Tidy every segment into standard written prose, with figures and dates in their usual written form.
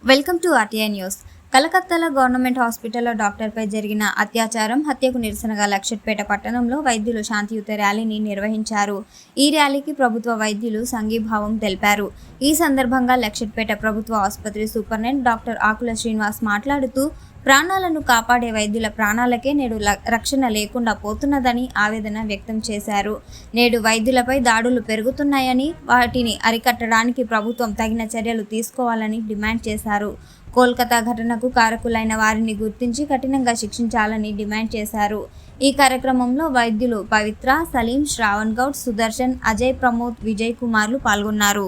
Welcome to RTI news. కలకత్తాలో government హాస్పిటల్లో డాక్టర్పై జరిగిన అత్యాచారం, హత్యకు నిరసనగా లక్షట్పేట పట్టణంలో వైద్యులు శాంతియుత ర్యాలీని నిర్వహించారు. ఈ ర్యాలీకి ప్రభుత్వ వైద్యులు సంఘీభావం తెలిపారు. ఈ సందర్భంగా లక్షట్పేట ప్రభుత్వ ఆసుపత్రి సూపరింటెండెంట్ డాక్టర్ ఆకుల శ్రీనివాస్ మాట్లాడుతూ, ప్రాణాలను కాపాడే వైద్యుల ప్రాణాలకే నేడు రక్షణ లేకుండా పోతున్నదని ఆవేదన వ్యక్తం చేశారు. నేడు వైద్యులపై దాడులు పెరుగుతున్నాయని, వాటిని అరికట్టడానికి ప్రభుత్వం తగిన చర్యలు తీసుకోవాలని డిమాండ్ చేశారు. కోల్కతా ఘటనకు కారకులైన వారిని గుర్తించి కఠినంగా శిక్షించాలని డిమాండ్ చేశారు. ఈ కార్యక్రమంలో వైద్యులు పవిత్ర, సలీం, శ్రావణ్ గౌడ్, సుదర్శన్, అజయ్, ప్రమోద్, విజయ్ కుమార్లు పాల్గొన్నారు.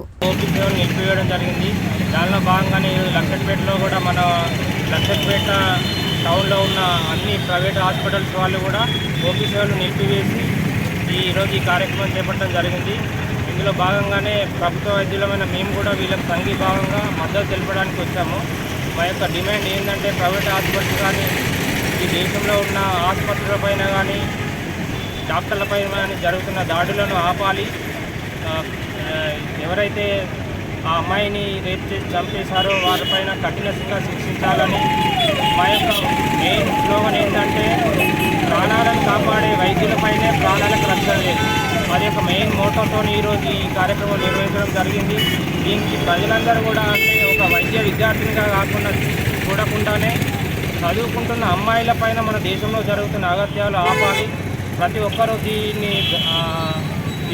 దానిలో భాగంగానే లక్షట్పేటలో కూడా మన లక్షట్పేట టౌన్లో ఉన్న అన్ని ప్రైవేట్ హాస్పిటల్స్ వాళ్ళు కూడా ఓపీ సేవలు నిలిపివేసి ఈరోజు ఈ కార్యక్రమం చేపట్టడం జరిగింది. ఇందులో భాగంగానే ప్రభుత్వ వైద్యులమైన మేము కూడా వీళ్ళకి సంఘీభావంగా మద్దతు తెలపడానికి వచ్చాము. మా యొక్క డిమాండ్ ఏంటంటే ప్రైవేట్ హాస్పిటల్ కానీ, ఈ దేశంలో ఉన్న ఆసుపత్రులపైన కానీ, డాక్టర్లపైన కానీ జరుగుతున్న దాడులను ఆపాలి. ఎవరైతే ఆ అమ్మాయిని రేప్ చేసి చంపేశారో వారిపైన కఠినంగా శిక్షించాలని మా యొక్క మెయిన్ స్లోగన్ ఏంటంటే ప్రాణాలను కాపాడే వైద్యులపైనే ప్రాణాలకు రక్షణ లేదు. మరి యొక్క మెయిన్ మోటోతో ఈరోజు ఈ కార్యక్రమం నిర్వహించడం జరిగింది. దీనికి ప్రజలందరూ కూడా అంటే ఒక వైద్య విద్యార్థినిగా కాకుండా చూడకుండానే చదువుకుంటున్న అమ్మాయిల పైన మన దేశంలో జరుగుతున్న అగత్యాలు ఆపాలి. ప్రతి ఒక్కరూ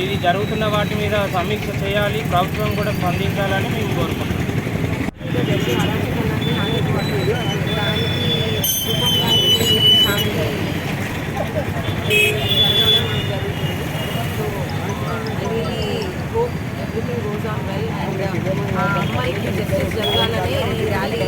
ఇది జరుగుతున్న వాటి మీద సమీక్ష చేయాలి. ప్రభుత్వం కూడా స్పందించాలని మేము కోరుకుంటున్నాం. Everything goes on well and ఆ అమ్మాయికి జస్టిస్ జరగాలని ఈ ర్యాలీ